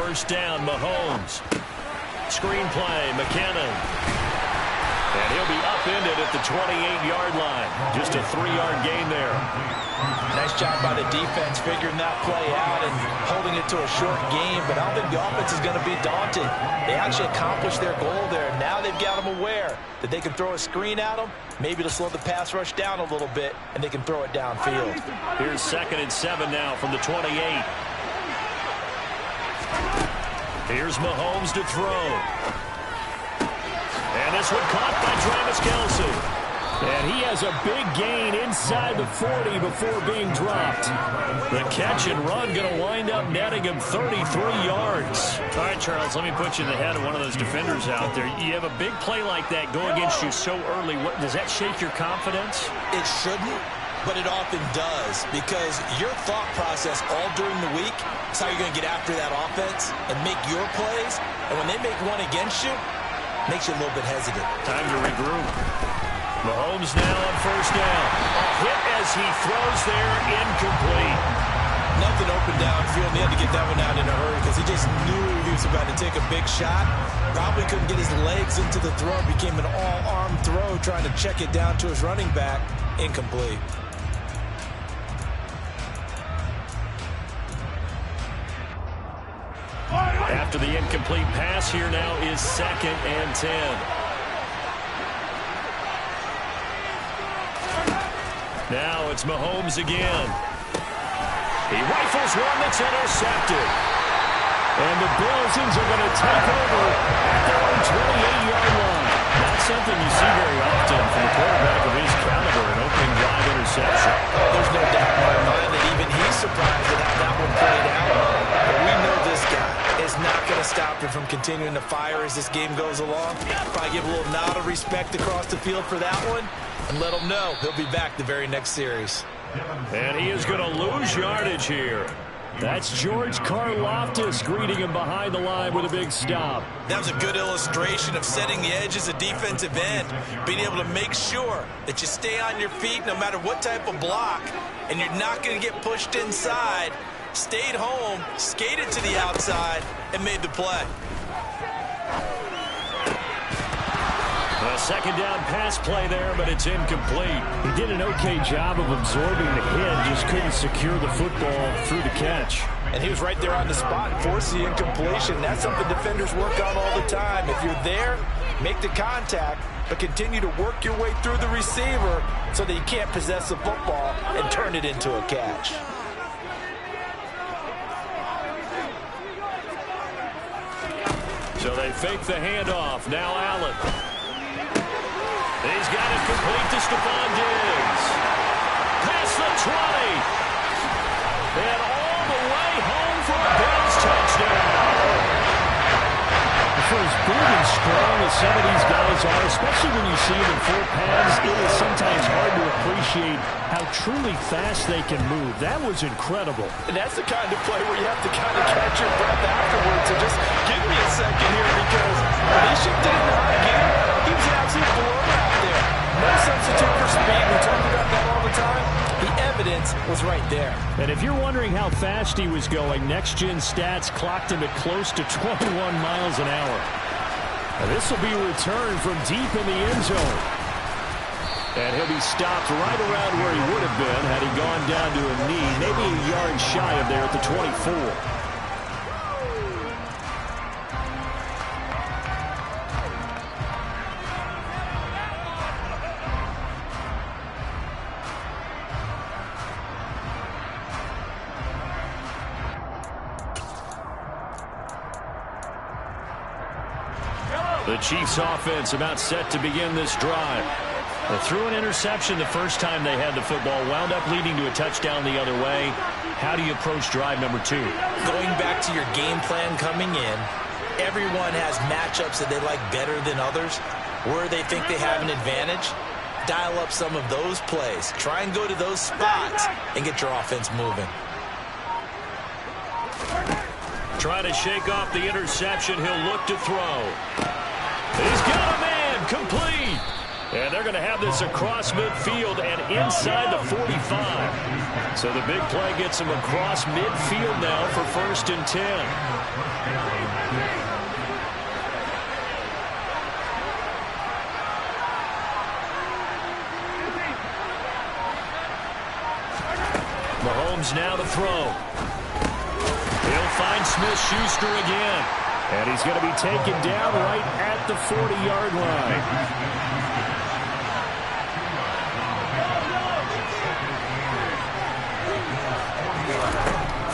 first down. Mahomes. Screen play, McKinnon. And he'll be upended at the 28-yard line. Just a 3-yard gain there. Nice job by the defense figuring that play out and holding it to a short game. But I don't think the offense is going to be daunted. They actually accomplished their goal there. Now they've got them aware that they can throw a screen at them, maybe to slow the pass rush down a little bit, and they can throw it downfield. Here's 2nd and 7 now from the 28. Here's Mahomes to throw. And this one caught by Travis Kelce. And he has a big gain inside the 40 before being dropped. The catch and run going to wind up netting him 33 yards. All right, Charles, let me put you in the head of one of those defenders out there. You have a big play like that go against you so early. Does that shake your confidence? It shouldn't, but it often does, because your thought process all during the week is how you're going to get after that offense and make your plays. And when they make one against you, makes you a little bit hesitant. Time to regroup. Mahomes now on first down. A hit as he throws there, incomplete. Nothing open downfield. He had to get that one out in a hurry because he just knew he was about to take a big shot. Probably couldn't get his legs into the throw. Became an all-arm throw trying to check it down to his running back. Incomplete. After the incomplete pass, here now is 2nd and 10. Now it's Mahomes again. He rifles one that's intercepted. And the Bills are going to take over at their own 28-yard line. Not something you see very often from a quarterback of his caliber, an opening drive interception. There's no doubt in my mind that even he's surprised at how that one played out. But we know this guy is not going to stop him from continuing to fire as this game goes along. Probably give a little nod of respect across the field for that one and let him know he'll be back the very next series. And he is going to lose yardage here. That's George Karlaftis greeting him behind the line with a big stop. That was a good illustration of setting the edge as a defensive end, being able to make sure that you stay on your feet no matter what type of block, and you're not going to get pushed inside. Stayed home, skated to the outside, and made the play. A 2nd down pass play there, but it's incomplete. He did an okay job of absorbing the hit, just couldn't secure the football through the catch. And he was right there on the spot and forced the incompletion. That's something defenders work on all the time. If you're there, make the contact, but continue to work your way through the receiver so that you can't possess the football and turn it into a catch. So they fake the handoff. Now Allen. He's got it complete to Stephon Diggs. Past the 20. And all the way home for a Bills touchdown. For as big and strong as some of these guys are, especially when you see them in full pads, it is sometimes hard to appreciate how truly fast they can move. That was incredible. And that's the kind of play where you have to kind of catch your breath afterwards. So just give me a second here, because when he shifted into high gear, he was an absolute blower out there. No substitute for speed. We talk about that all the time. The evidence was right there. And if you're wondering how fast he was going, Next Gen Stats clocked him at close to 21 miles an hour. And this will be returned from deep in the end zone. And he'll be stopped right around where he would have been had he gone down to a knee, maybe a yard shy of there at the 24. The Chiefs offense about set to begin this drive. They threw an interception the first time they had the football, wound up leading to a touchdown the other way. How do you approach drive number 2? Going back to your game plan coming in, everyone has matchups that they like better than others, where they think they have an advantage. Dial up some of those plays. Try and go to those spots and get your offense moving. Trying to shake off the interception. He'll look to throw. He's got a man, complete. And they're going to have this across midfield and inside the 45. So the big play gets them across midfield now for 1st and 10. Mahomes now to throw. He'll find Smith-Schuster again. And he's going to be taken down right at the 40-yard line.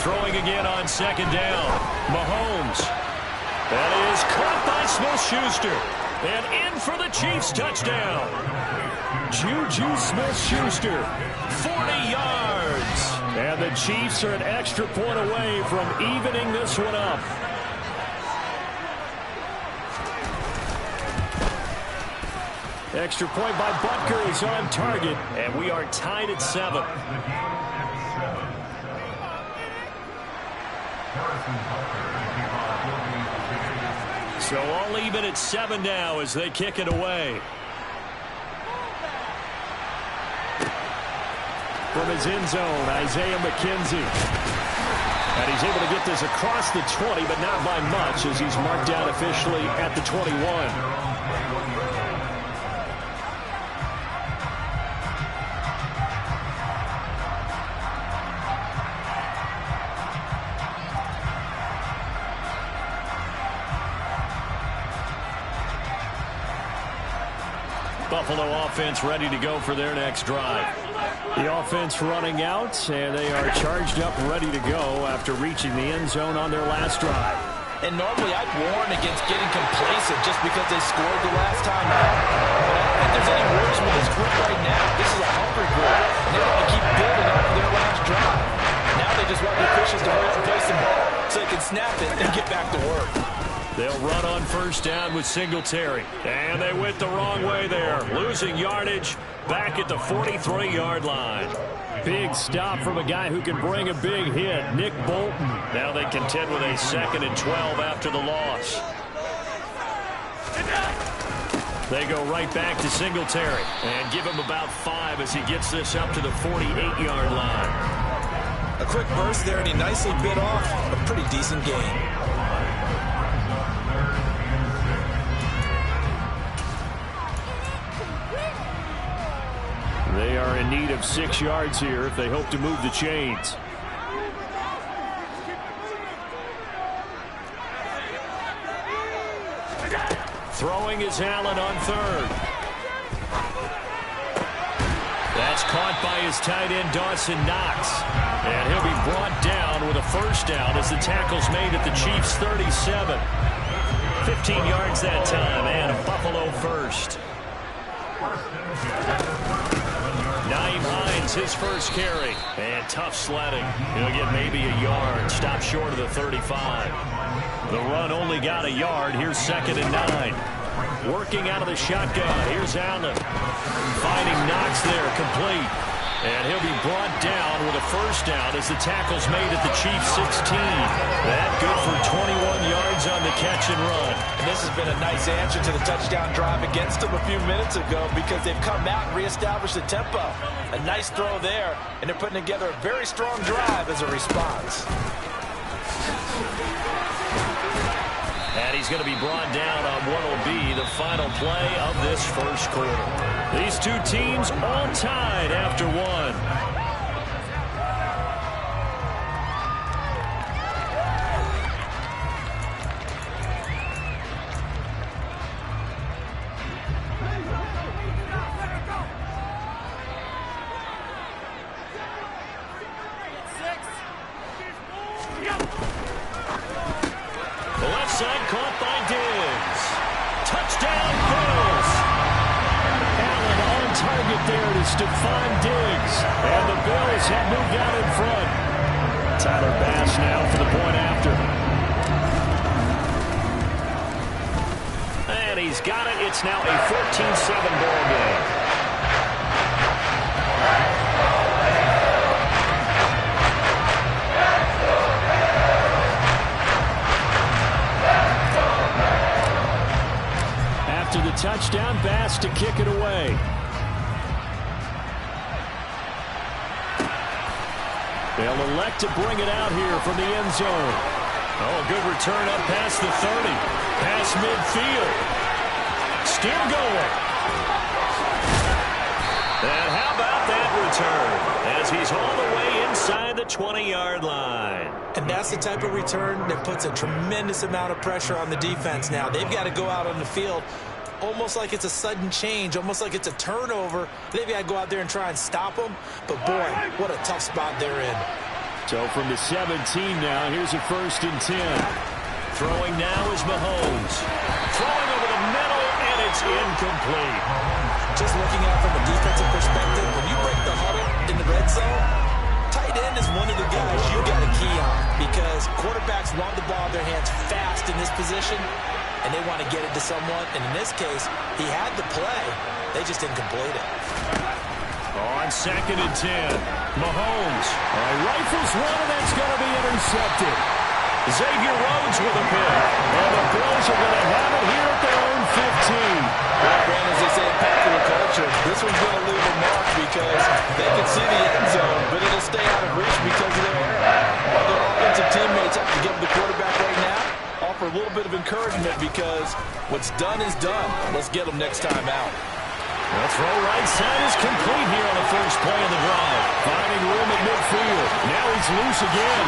Throwing again on 2nd down. Mahomes. That is caught by Smith-Schuster. And in for the Chiefs touchdown. Juju Smith-Schuster, 40 yards. And the Chiefs are an extra point away from evening this one up. Extra point by Butker is on target, and we are tied at 7. So all even at 7 now as they kick it away. From his end zone, Isaiah McKenzie. And he's able to get this across the 20, but not by much as he's marked down officially at the 21. Buffalo offense ready to go for their next drive. The offense running out, and they are charged up ready to go after reaching the end zone on their last drive. And normally I'd warn against getting complacent just because they scored the last time out. But I don't think there's any worries with this group right now. This is a hungry group, and they want to keep building off of their last drive. Now they just want the officials to hurry up and play some ball so they can snap it and get back to work. They'll run on 1st down with Singletary. And they went the wrong way there. Losing yardage back at the 43-yard line. Big stop from a guy who can bring a big hit, Nick Bolton. Now they contend with a 2nd and 12 after the loss. They go right back to Singletary and give him about 5 as he gets this up to the 48-yard line. A quick burst there, and he nicely bit off a pretty decent gain. They are in need of 6 yards here if they hope to move the chains. Throwing is Allen on 3rd. That's caught by his tight end, Dawson Knox. And he'll be brought down with a 1st down as the tackle's made at the Chiefs' 37. 15 yards that time, and a Buffalo 1st. Nyheim Hines, his 1st carry. And tough sledding. He'll get maybe a yard. Stop short of the 35. The run only got a yard. Here's 2nd and 9. Working out of the shotgun. Here's Allen. Finding Knox there, complete. And he'll be brought down with a 1st down as the tackle's made at the Chiefs' 16. That good for 21 yards on the catch and run. And this has been a nice answer to the touchdown drive against them a few minutes ago because they've come out and reestablished the tempo. A nice throw there, and they're putting together a very strong drive as a response. And he's going to be brought down on what will be the final play of this 1st quarter. These two teams all tied after 1. Caught by Diggs. Touchdown, Bills. Allen on target there to Stephon Diggs. And the Bills have moved out in front. Tyler Bass now for the point after. And he's got it. It's now a 14-7 ball game. Touchdown, Bass to kick it away. They'll elect to bring it out here from the end zone. Oh, good return up past the 30. Past midfield. Still going. And how about that return? As he's all the way inside the 20-yard line. And that's the type of return that puts a tremendous amount of pressure on the defense now. They've got to go out on the field almost like it's a sudden change, almost like it's a turnover. They've got to go out there and try and stop them. But, boy, what a tough spot they're in. So from the 17 now, here's a 1st and 10. Throwing now is Mahomes. Throwing over the middle, and it's incomplete. Just looking at it from a defensive perspective, when you break the huddle in the red zone, tight end is one of the guys you got to key on because quarterbacks want the ball in their hands fast in this position, and they want to get it to someone. And in this case, he had the play. They just didn't complete it. On 2nd and 10, Mahomes rifles one, and that's going to be intercepted. Xavier Rhodes with a pick. And the Bills are going to have it here at their own 15. Well, Brandon, as they say in popular culture, this one's going to leave a mark because they can see the end zone, but it'll stay out of reach because of their error. While their offensive teammates have to give the quarterback right now, offer a little bit of encouragement because what's done is done. Let's get them next time out. The throw right side is complete here on the first play of the drive. Finding room at midfield. Now he's loose again.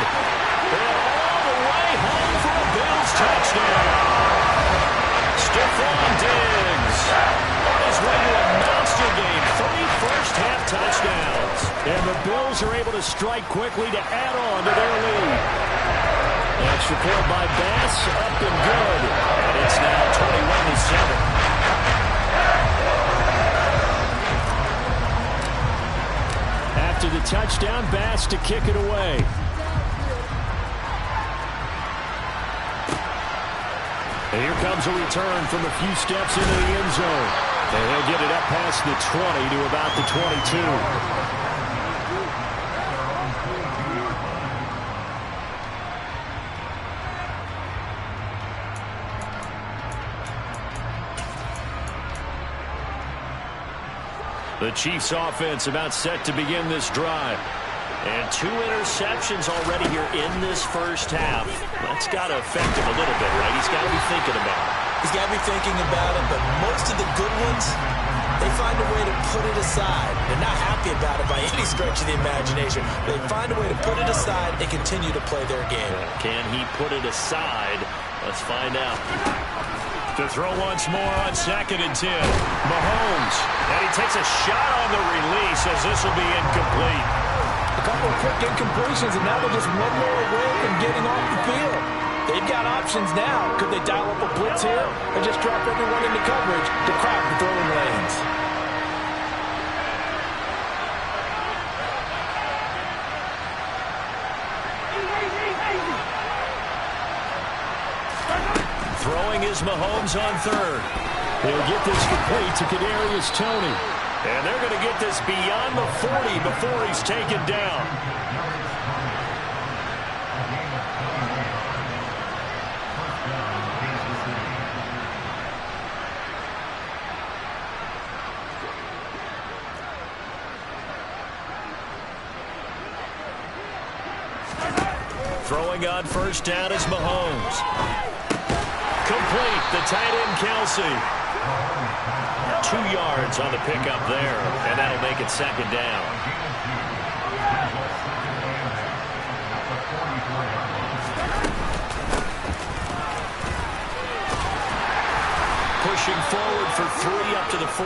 And all the way home for a Bills touchdown. Stephon Diggs on his way to a monster game. 3 first-half touchdowns. And the Bills are able to strike quickly to add on to their lead. Extra point by Bass, up and good. And it's now 21-7. After the touchdown, Bass to kick it away. And here comes a return from a few steps into the end zone. And he'll get it up past the 20 to about the 22. The Chiefs offense about set to begin this drive. And 2 interceptions already here in this first half. That's got to affect him a little bit, right? He's got to be thinking about it. He's got to be thinking about it, but most of the good ones, they find a way to put it aside. They're not happy about it by any stretch of the imagination. They find a way to put it aside and continue to play their game. Can he put it aside? Let's find out. To throw once more on 2nd and 10. Mahomes. And he takes a shot on the release as this will be incomplete. A couple of quick incompletions, and now they're just one more away from getting off the field. They've got options now. Could they dial up a blitz here or just drop everyone into coverage to crowd the throwing lanes? Throwing is Mahomes on 3rd. He'll get this complete to Kadarius Toney. And they're going to get this beyond the 40 before he's taken down. Throwing on 1st down is Mahomes. Complete, the tight end Kelsey. 2 yards on the pickup there, and that'll make it 2nd down. Pushing forward for 3 up to the 48.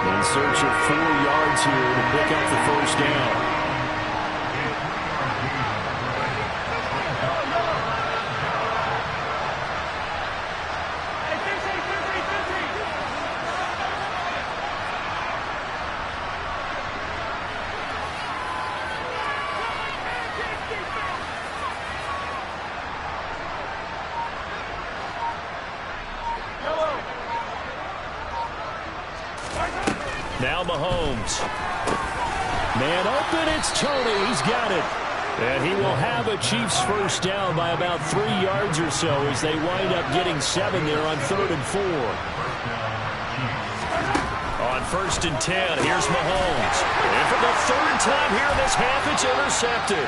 In search of 4 yards here to pick up the 1st down. Now Mahomes. Man open, it's Toney. He's got it. And he will have a Chiefs 1st down by about 3 yards or so as they wind up getting 7 there on 3rd and 4. On first and 10. Here's Mahomes. And for the third time here in this half, it's intercepted.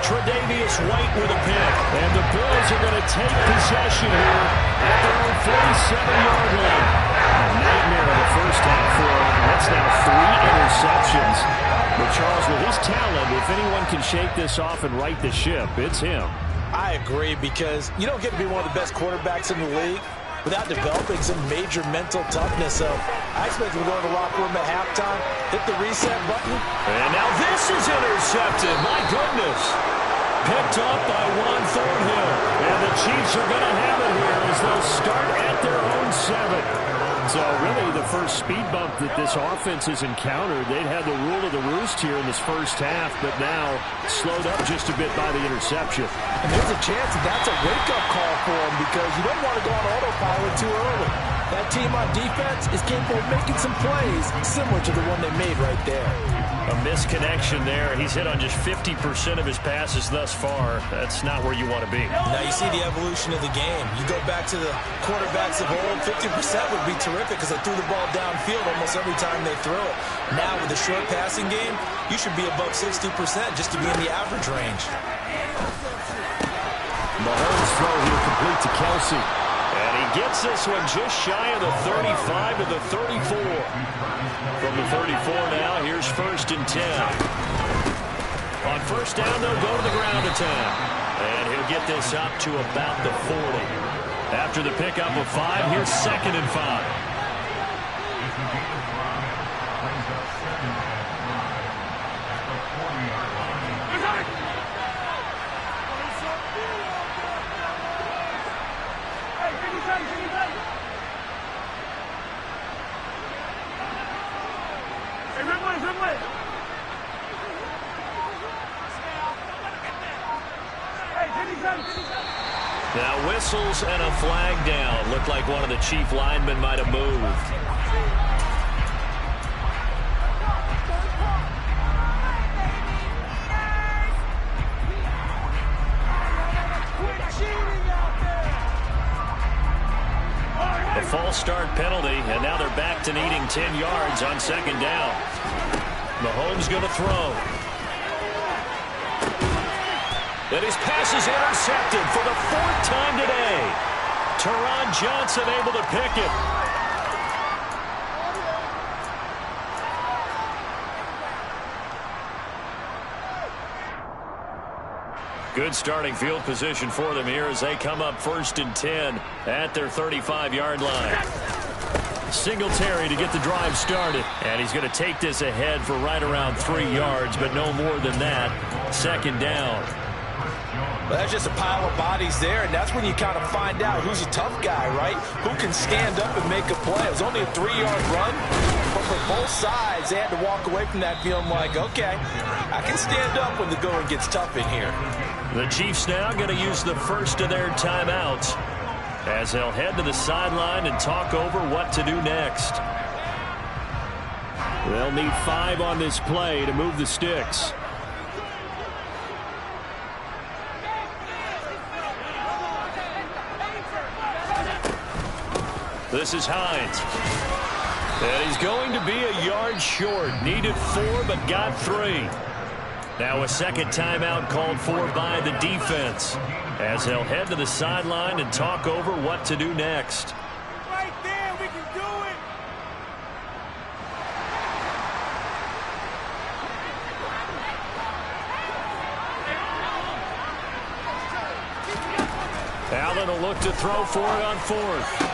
Tre'Davious White with a pick. And the Bills are going to take possession here at their own 47-yard line. A nightmare in the first half for him. That's now 3 interceptions. But Charles, with his talent, if anyone can shake this off and right the ship, it's him. I agree, because you don't get to be one of the best quarterbacks in the league without developing some major mental toughness. So I expect him to go in the locker room at halftime, hit the reset button. And now this is intercepted. My goodness. Picked up by Juan Thornhill. And the Chiefs are going to have it here as they'll start at their own 7. So really the first speed bump that this offense has encountered. They'd had the rule of the roost here in this first half, but now slowed up just a bit by the interception. And there's a chance that that's a wake-up call for them, because you don't want to go on autopilot too early. That team on defense is capable of making some plays similar to the one they made right there. A misconnection there. He's hit on just 50% of his passes thus far. That's not where you want to be. Now you see the evolution of the game. You go back to the quarterbacks of old, 50% would be terrific because they threw the ball downfield almost every time they throw it. Now with the short passing game, you should be above 60% just to be in the average range. Mahomes' throw here complete to Kelsey. And he gets this one just shy of the 35 to the 34. From the 34 now, here's first and 10. On first down, they'll go to the ground attack. And he'll get this up to about the 40. After the pickup of 5, here's second and 5. Now whistles and a flag down. Looked like one of the Chief linemen might have moved. A false start penalty, and now they're back to needing 10 yards on second down. Mahomes going to throw. And his pass is intercepted for the 4th time today. Teron Johnson able to pick it. Good starting field position for them here as they come up first and 10 at their 35-yard line. Singletary to get the drive started. And he's going to take this ahead for right around 3 yards, but no more than that. Second down. Well, that's just a pile of bodies there, and that's when you kind of find out who's a tough guy, right? Who can stand up and make a play. It was only a 3-yard run, but for both sides, they had to walk away from that feeling like, okay, I can stand up when the going gets tough in here. The Chiefs now going to use the first of their timeouts as they'll head to the sideline and talk over what to do next. They'll need 5 on this play to move the sticks. This is Hines. And he's going to be a yard short. Needed 4, but got 3. Now a second timeout called for by the defense as they'll head to the sideline and talk over what to do next. Right there, we can do it. Allen will look to throw for it on 4th.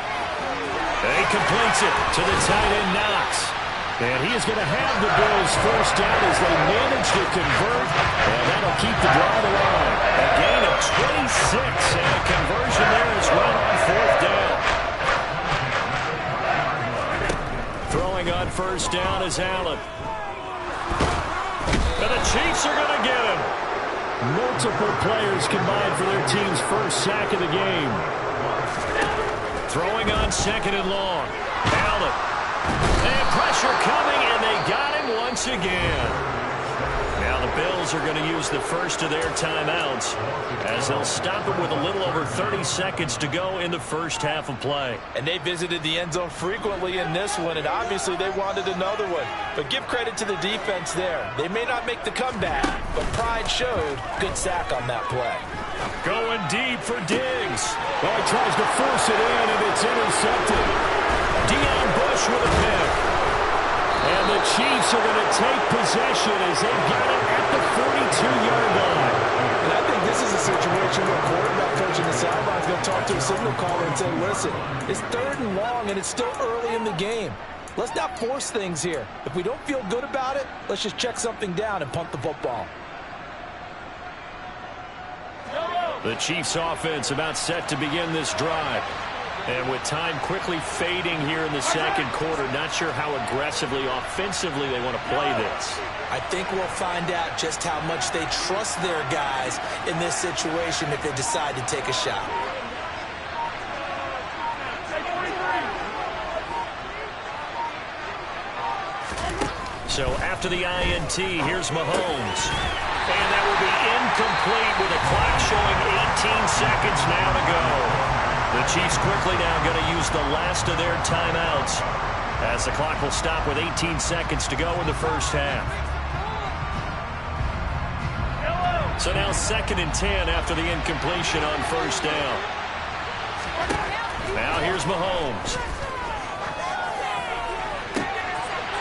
And he completes it to the tight end, Knox. And he is going to have the Bills first down as they manage to convert. And that'll keep the drive alive. A gain of 26, and a conversion there as well on 4th down. Throwing on first down is Allen. And the Chiefs are going to get him. Multiple players combined for their team's first sack of the game. Throwing on second and long. Allen. And pressure coming, and they got him once again. Now the Bills Bills are going to use the first of their timeouts as they'll stop it with a little over 30 seconds to go in the first half of play. And they visited the end zone frequently in this one, and obviously they wanted another one. But give credit to the defense there. They may not make the comeback, but pride showed. Good sack on that play. Going deep for Diggs. Well, he tries to force it in, and it's intercepted. Deion Bush with a pick. And the Chiefs are going to take possession as they've got it at the 42-yard line. And I think this is a situation where a quarterback coach in the sideline is going to talk to a signal caller and say, listen, it's 3rd and long, and it's still early in the game. Let's not force things here. If we don't feel good about it, let's just check something down and punt the football. The Chiefs offense about set to begin this drive. And with time quickly fading here in the second quarter, not sure how aggressively, offensively they want to play this. I think we'll find out just how much they trust their guys in this situation if they decide to take a shot. So after the INT, here's Mahomes. And that will be incomplete with the clock showing 18 seconds now to go. The Chiefs quickly now going to use the last of their timeouts as the clock will stop with 18 seconds to go in the first half. So now 2nd and 10 after the incompletion on first down. Now here's Mahomes.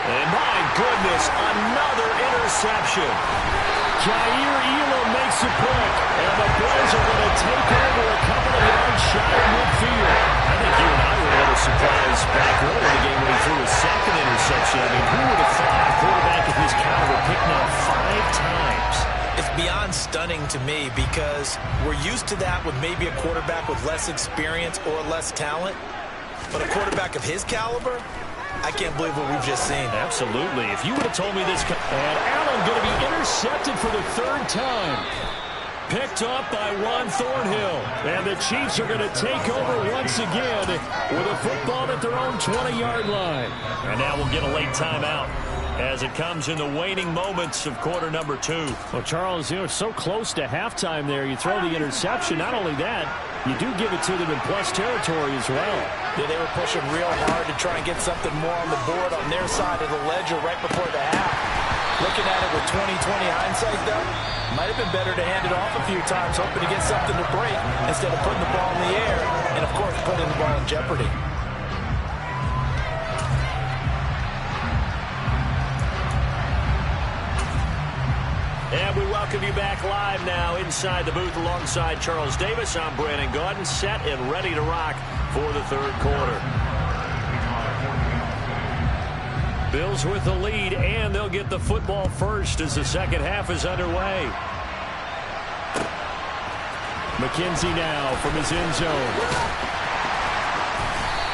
And my goodness, another interception. Jair Elam makes a pick, and the Bills are going to take over a couple of yards shy of midfield. I think you and I were a little surprised back early in the game when he threw his 2nd interception. I mean, who would have thought a quarterback of his caliber picked now 5 times? It's beyond stunning to me because we're used to that with maybe a quarterback with less experience or less talent. But a quarterback of his caliber, I can't believe what we've just seen. Absolutely. If you would have told me this. And Allen going to be intercepted for the 3rd time. Picked up by Juan Thornhill. And the Chiefs are going to take over once again with a football at their own 20-yard line. And now we'll get a late timeout as it comes in the waning moments of quarter number 2. Well, Charles, it's so close to halftime there. You throw the interception. Not only that, you do give it to them in plus territory as well. Yeah, they were pushing real hard to try and get something more on the board on their side of the ledger right before the half. Looking at it with 20/20 hindsight, though, might have been better to hand it off a few times, hoping to get something to break instead of putting the ball in the air and, of course, putting the ball in jeopardy. And we welcome you back live now inside the booth alongside Charles Davis. I'm Brandon Gaudin, set and ready to rock for the 3rd quarter. Bills with the lead, and they'll get the football first as the second half is underway. McKenzie now from his end zone.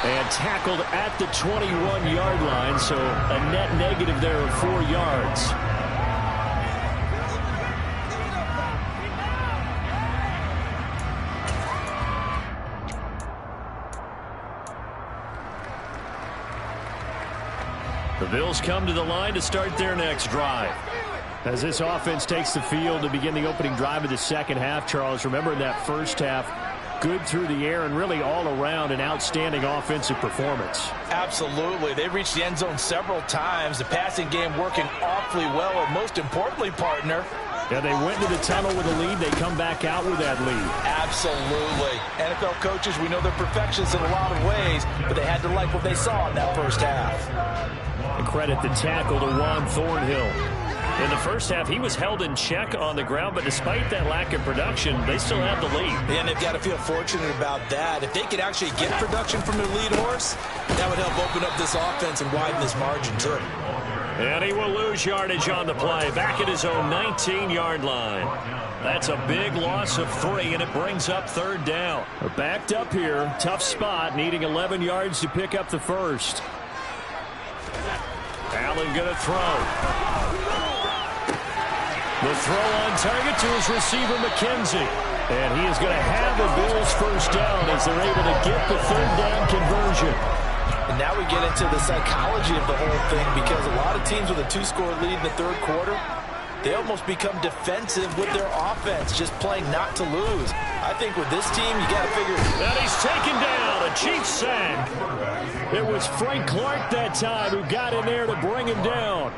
And tackled at the 21-yard line, so a net negative there of 4 yards. The Bills come to the line to start their next drive. As this offense takes the field to begin the opening drive of the second half, Charles, remember in that first half, good through the air and really all around an outstanding offensive performance. Absolutely. They reached the end zone several times. The passing game working awfully well, and most importantly, partner, yeah, they went to the tunnel with a lead. They come back out with that lead. Absolutely. NFL coaches, we know they're perfectionists in a lot of ways, but they had to like what they saw in that first half. And credit the tackle to Juan Thornhill. In the first half, he was held in check on the ground, but despite that lack of production, they still have the lead. And they've got to feel fortunate about that. If they could actually get production from their lead horse, that would help open up this offense and widen this margin, too. And he will lose yardage on the play, back at his own 19-yard line. That's a big loss of 3, and it brings up 3rd down. Backed up here, tough spot, needing 11 yards to pick up the first. Allen going to throw. The throw on target to his receiver, McKenzie. And he is going to have the Bills first down as they're able to get the 3rd down conversion. And now we get into the psychology of the whole thing, because a lot of teams with a 2-score lead in the 3rd quarter, they almost become defensive with their offense, just playing not to lose. I think with this team, you got to figure. And he's taken down, a Chiefs sack. It was Frank Clark that time who got in there to bring him down.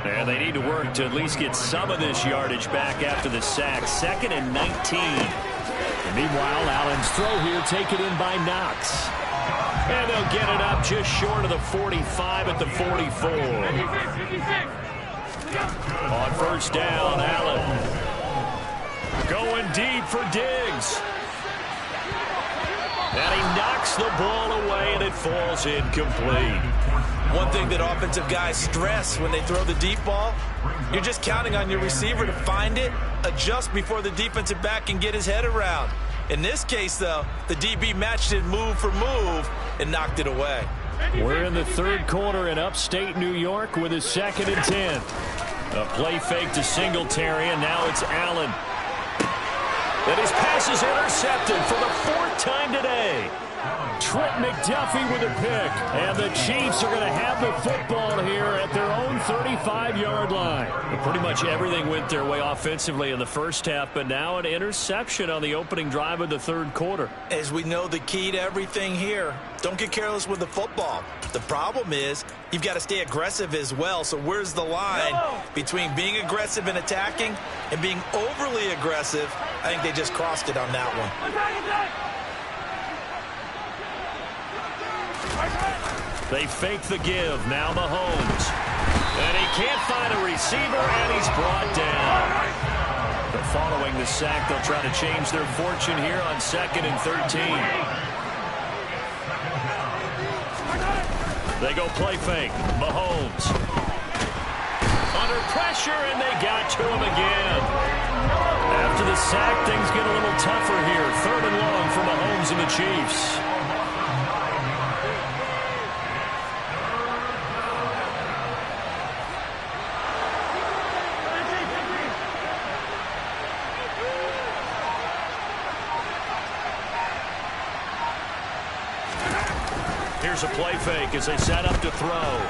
And they need to work to at least get some of this yardage back after the sack. 2nd and 19. And meanwhile, Allen's throw here taken in by Knox. And they'll get it up just short of the 45 at the 44. On first down, Allen. Going deep for Diggs. And he knocks the ball away, and it falls incomplete. One thing that offensive guys stress when they throw the deep ball, you're just counting on your receiver to find it, adjust before the defensive back can get his head around. In this case, though, the DB matched it move for move and knocked it away. We're in the third quarter in upstate New York with a 2nd and 10. A play fake to Singletary, and now it's Allen. And his pass is intercepted for the 4th time today. Trent McDuffie with a pick. And the Chiefs are going to have the football here at their own 35-yard line. But pretty much everything went their way offensively in the first half, but now an interception on the opening drive of the third quarter. As we know, the key to everything here, don't get careless with the football. The problem is you've got to stay aggressive as well. So where's the line between being aggressive and attacking and being overly aggressive? I think they just crossed it on that one. They fake the give. Now Mahomes. And he can't find a receiver, and he's brought down. But following the sack, they'll try to change their fortune here on 2nd and 13. They go play fake. Mahomes. Under pressure, and they got to him again. After the sack, things get a little tougher here. 3rd and long for Mahomes and the Chiefs. Here's a play fake as they set up to throw.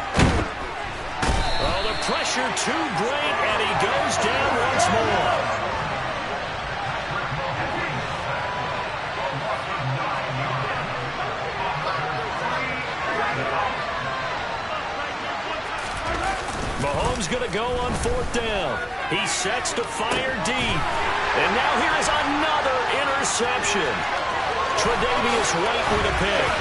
Oh, the pressure too great, and he goes down once more. Mahomes going to go on 4th down. He sets to fire deep. And now here is another interception. Tre'Davious White with a pick.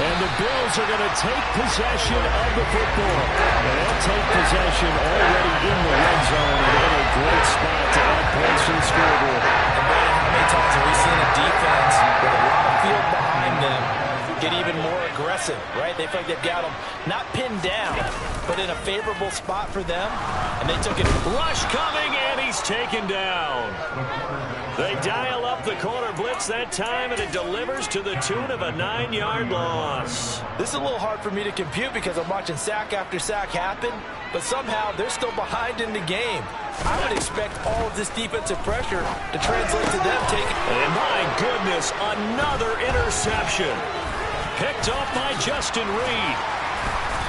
And the Bills are going to take possession of the football. And they'll take possession already in the red zone and in a great spot to add points to the scoreboard. And Brandon, how many times have we seen a defense with a lot of field behind them get even more aggressive, right? They feel like they've got them not pinned down, but in a favorable spot for them. And they took it. Rush coming, and he's taken down. They dial up the corner blitz that time, and it delivers to the tune of a 9-yard loss. This is a little hard for me to compute because I'm watching sack after sack happen, but somehow they're still behind in the game. I would expect all of this defensive pressure to translate to them taking. And my goodness, another interception. Picked off by Justin Reed.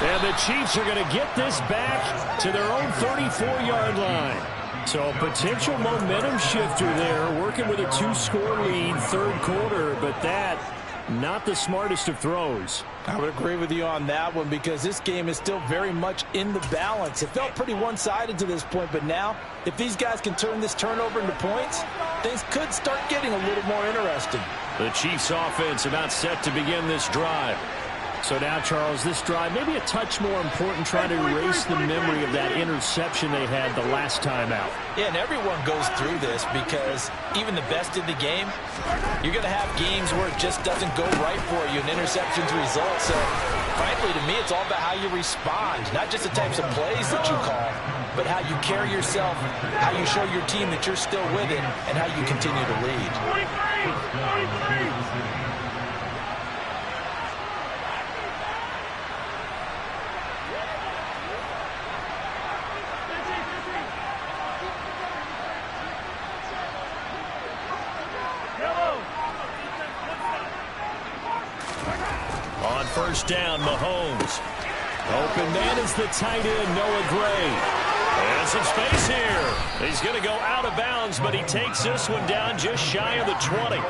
And the Chiefs are going to get this back to their own 34-yard line. So a potential momentum shifter there, working with a 2-score lead, third quarter, but that, not the smartest of throws. I would agree with you on that one because this game is still very much in the balance. It felt pretty one-sided to this point, but now, if these guys can turn this turnover into points, things could start getting a little more interesting. The Chiefs offense about set to begin this drive. So now, Charles, this drive maybe a touch more important, trying to erase the memory of that interception they had the last time out. Yeah, and everyone goes through this because even the best in the game, you're going to have games where it just doesn't go right for you, and interceptions result. So, frankly, to me, it's all about how you respond, not just the types of plays that you call, but how you carry yourself, how you show your team that you're still with it, and how you continue to lead. 23! On first down, Mahomes. Open man is the tight end, Noah Gray. And some space here. He's going to go out of bounds, but he takes this one down just shy of the 20.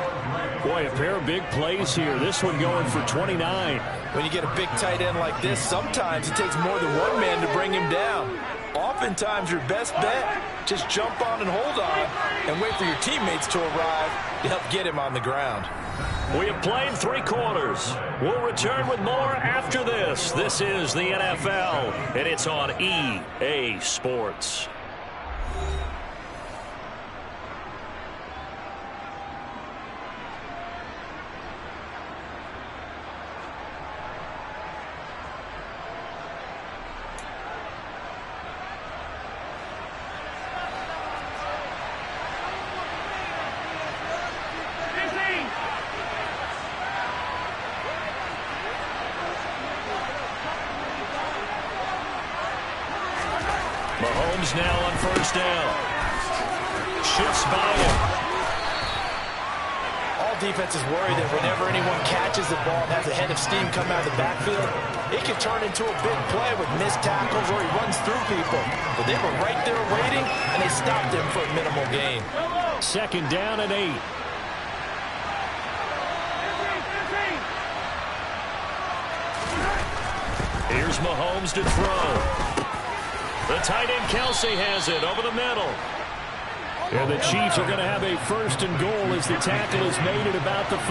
Boy, a pair of big plays here. This one going for 29. When you get a big tight end like this, sometimes it takes more than one man to bring him down. Oftentimes, your best bet, just jump on and hold on and wait for your teammates to arrive to help get him on the ground. We have played 3 quarters. We'll return with more after this. This is the NFL, and it's on EA Sports. Mahomes now on first down. Shifts by him. All defenses worry that whenever anyone catches the ball and has a head of steam come out of the backfield, it can turn into a big play with missed tackles or he runs through people. But they were right there waiting, and they stopped him for a minimal gain. Second down and 8. Here's Mahomes to throw. The tight end Kelsey has it over the middle. And the Chiefs are going to have a first and goal as the tackle is made at about the 5.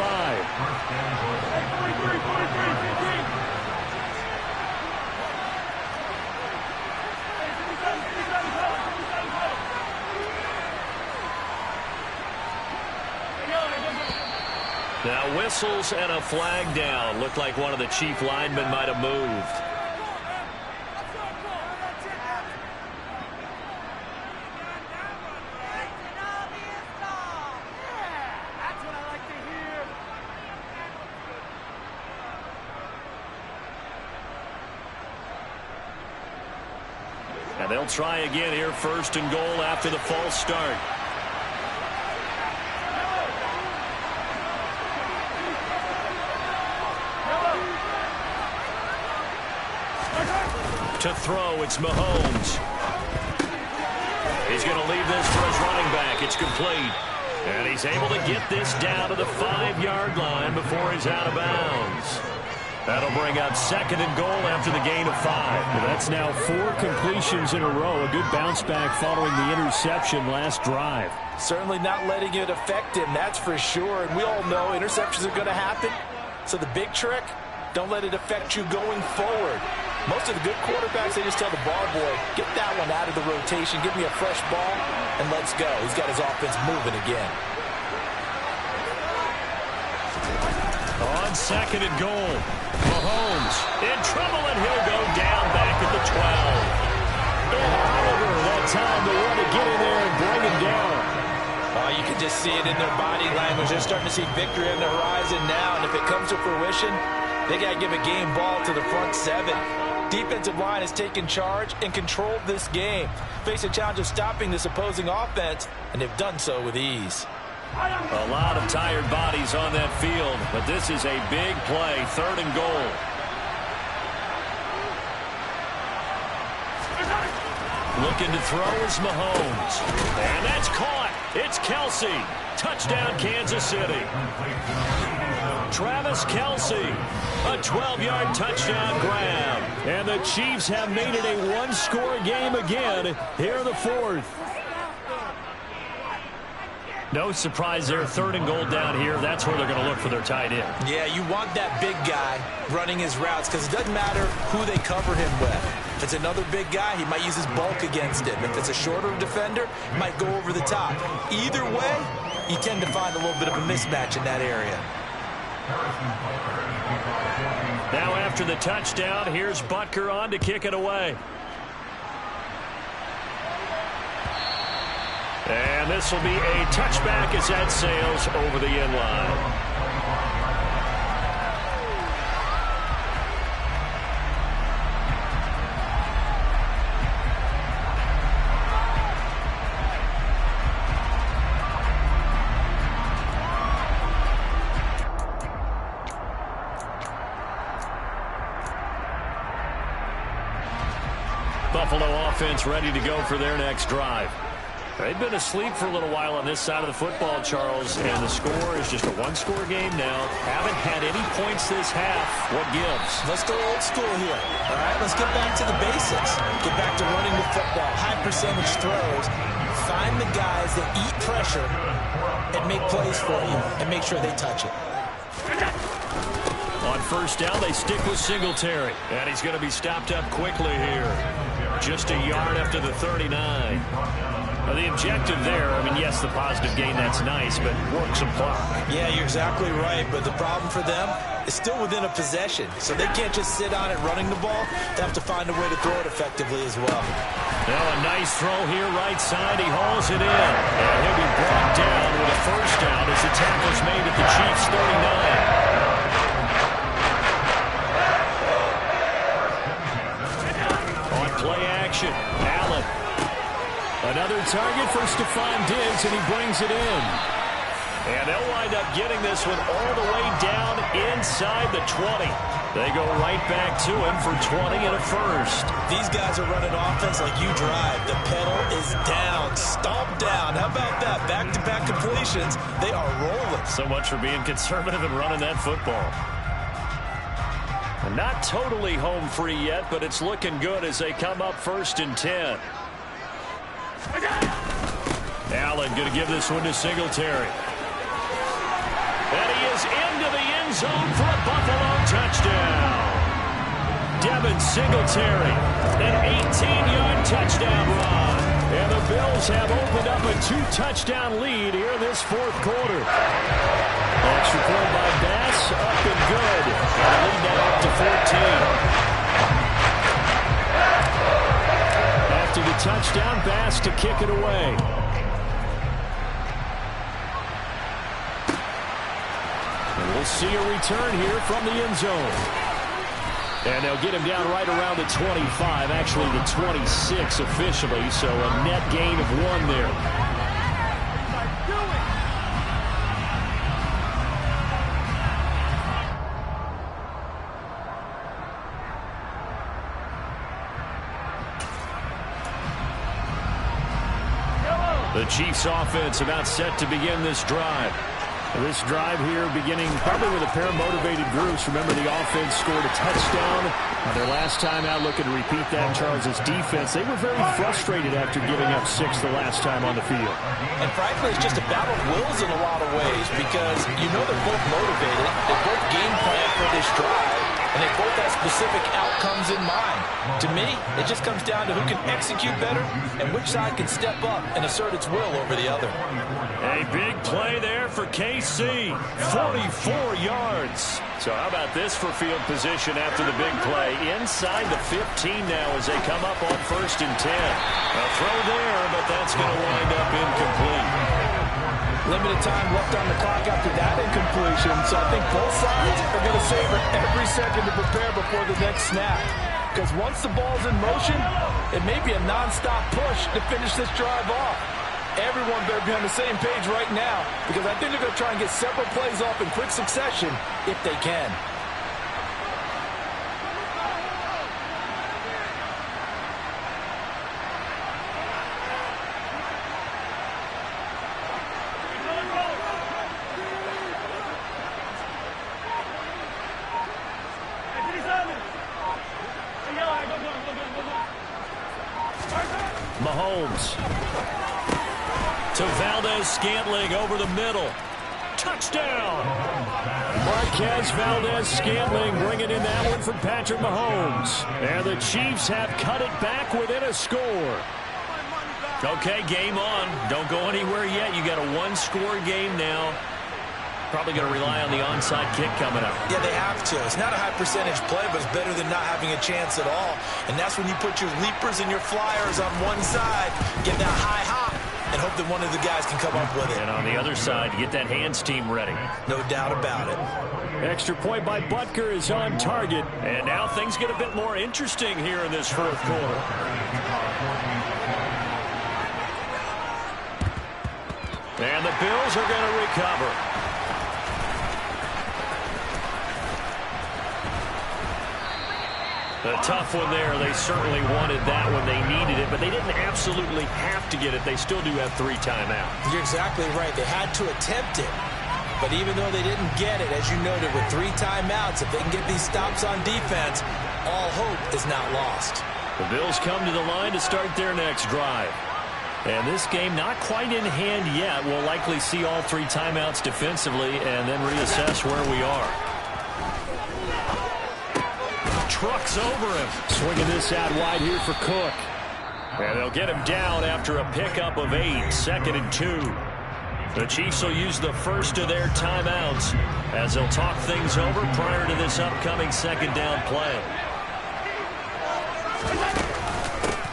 Now whistles and a flag down. Looked like one of the Chief linemen might have moved. And they'll try again here, first and goal after the false start. To throw, it's Mahomes. He's going to leave this for his running back. It's complete. And he's able to get this down to the 5-yard line before he's out of bounds. That'll bring up second and goal after the gain of 5. Well, that's now 4 completions in a row. A good bounce back following the interception last drive. Certainly not letting it affect him, that's for sure. And we all know interceptions are going to happen. So the big trick, don't let it affect you going forward. Most of the good quarterbacks, they just tell the ball boy, get that one out of the rotation, give me a fresh ball, and let's go. He's got his offense moving again. On second and goal, Mahomes in trouble, and he'll go down back at the 12. And Oliver, that time the one to get in there and bring him down. You can just see it in their body language. They're starting to see victory on the horizon now, and if it comes to fruition, they got to give a game ball to the front 7. Defensive line has taken charge and controlled this game. Face a challenge of stopping this opposing offense, and they've done so with ease. A lot of tired bodies on that field, but this is a big play, third and goal. Looking to throw is Mahomes. And that's caught. It's Kelsey. Touchdown, Kansas City. Travis Kelsey, a 12-yard touchdown grab. And the Chiefs have made it a one-score game again here in the 4th. No surprise there, third and goal down here. That's where they're going to look for their tight end. Yeah, you want that big guy running his routes because it doesn't matter who they cover him with. If it's another big guy, he might use his bulk against him. If it's a shorter defender, he might go over the top. Either way, you tend to find a little bit of a mismatch in that area. Now after the touchdown, here's Butker on to kick it away. And this will be a touchback as that sails over the end line. Buffalo offense ready to go for their next drive. They've been asleep for a little while on this side of the football, Charles, and the score is just a one-score game now. Haven't had any points this half. What gives? Let's go old school here. All right, let's get back to the basics. Get back to running the football, high percentage throws. Find the guys that eat pressure and make plays for you and make sure they touch it. On first down, they stick with Singletary. And he's going to be stopped up quickly here. Just a yard after the 39. Now, the objective there, I mean, yes, the positive gain, that's nice, but work some clock. Yeah, you're exactly right, but the problem for them is still within a possession, so they can't just sit on it running the ball. They have to find a way to throw it effectively as well. Now, a nice throw here, right side. He hauls it in. And he'll be brought down with a first down as the tackle's made at the Chiefs' 39. Play action. Allen. Another target for Stephon Diggs, and he brings it in. And they'll wind up getting this one all the way down inside the 20. They go right back to him for 20 and a first. These guys are running offense like you drive. The pedal is down, stomp down. How about that? Back-to-back completions. They are rolling. So much for being conservative and running that football. Not totally home free yet, but it's looking good as they come up 1st and 10. Allen going to give this one to Singletary. And he is into the end zone for a Buffalo touchdown. Devin Singletary, an 18-yard touchdown run. And the Bills have opened up a 2-touchdown lead here in this 4th quarter. Extra point by Bass, up and good. And the lead now up to 14. After the touchdown, Bass to kick it away. And we'll see a return here from the end zone. And they'll get him down right around the 25, actually the 26 officially, so a net gain of 1 there. The Chiefs offense about set to begin this drive. This drive here beginning probably with a pair of motivated groups. Remember, the offense scored a touchdown. Their last time out, looking to repeat that. Charles's defense, they were very frustrated after giving up 6 the last time on the field. And frankly, it's just a battle of wills in a lot of ways because you know they're both motivated. They both game plan for this drive, and they both have specific outcomes in mind. To me, it just comes down to who can execute better and which side can step up and assert its will over the other. A big play there for KC. 44 yards. So how about this for field position after the big play? Inside the 15 now as they come up on 1st and 10. A throw there, but that's going to wind up incomplete. Limited time left on the clock after that incompletion, so I think both sides are going to savor every second to prepare before the next snap. Because once the ball's in motion, it may be a non-stop push to finish this drive off. Everyone better be on the same page right now because I think they're going to try and get several plays off in quick succession if they can. Mahomes to Valdez-Scantling over the middle. Touchdown! Marquez Valdez-Scantling bringing in that one for Patrick Mahomes. And the Chiefs have cut it back within a score. Okay, game on. Don't go anywhere yet. You got a one-score game now. Probably going to rely on the onside kick coming up. Yeah, they have to. It's not a high percentage play, but it's better than not having a chance at all. And that's when you put your leapers and your flyers on one side, get that high hop, and hope that one of the guys can come up with it. And on the other side, get that hands team ready. No doubt about it. Extra point by Butker is on target. And now things get a bit more interesting here in this 4th quarter. And the Bills are going to recover. A tough one there. They certainly wanted that when they needed it, but they didn't absolutely have to get it. They still do have 3 timeouts. You're exactly right. They had to attempt it. But even though they didn't get it, as you noted, with 3 timeouts, if they can get these stops on defense, all hope is not lost. The Bills come to the line to start their next drive. And this game not quite in hand yet. We'll likely see all 3 timeouts defensively and then reassess where we are. Trucks over him. Swinging this out wide here for Cook. And they'll get him down after a pickup of 8, 2nd and 2. The Chiefs will use the first of their timeouts as they'll talk things over prior to this upcoming 2nd down play.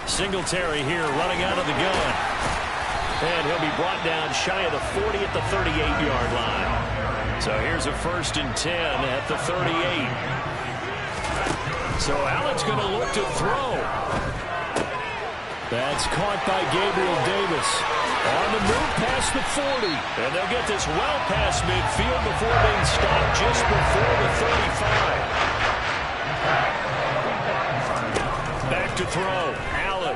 Singletary here running out of the gun. And he'll be brought down shy of the 40 at the 38-yard line. So here's a 1st and 10 at the 38. So Allen's going to look to throw. That's caught by Gabriel Davis. On the move past the 40. And they'll get this well past midfield before being stopped just before the 35. Back to throw. Allen.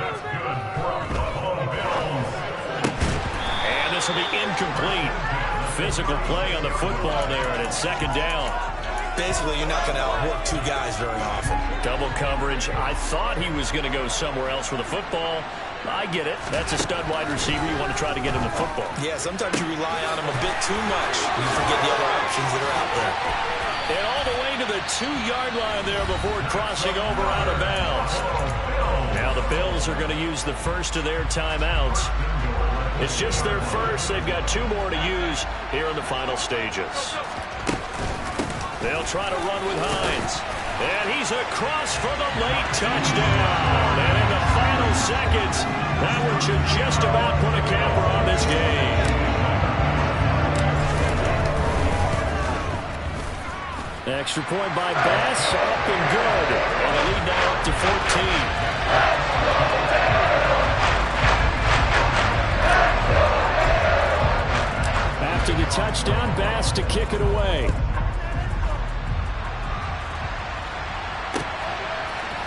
And this will be incomplete. Physical play on the football there, and it's 2nd down. Basically, you're not going to outwork 2 guys very often. Double coverage. I thought he was going to go somewhere else with the football. I get it. That's a stud wide receiver. You want to try to get him the football. Yeah, sometimes you rely on him a bit too much. You forget the other options that are out there. And all the way to the 2-yard line there before crossing over out of bounds. Now the Bills are going to use the first of their timeouts. It's just their first. They've got 2 more to use here in the final stages. They'll try to run with Hines. And he's across for the late touchdown. And in the final seconds, that one should just about put a camper on this game. Extra point by Bass. Up and good. And a lead now up to 14. After the touchdown, Bass to kick it away.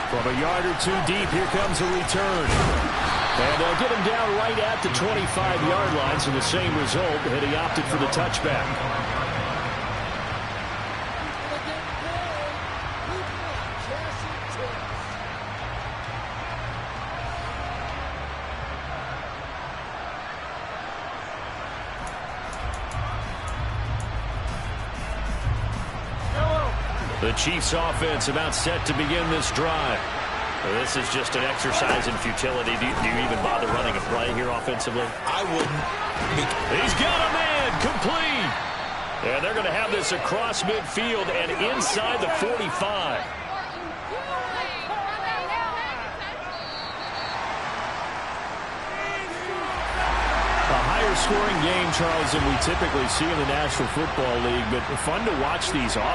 From a yard or 2 deep, here comes a return. And they'll get him down right at the 25-yard line, so the same result, had he opted for the touchback. The Chiefs offense about set to begin this drive. This is just an exercise in futility. Do you even bother running a play here offensively? I wouldn't. He's got a man complete. And they're going to have this across midfield and inside the 45. A higher scoring game, Charles, than we typically see in the National Football League, but fun to watch these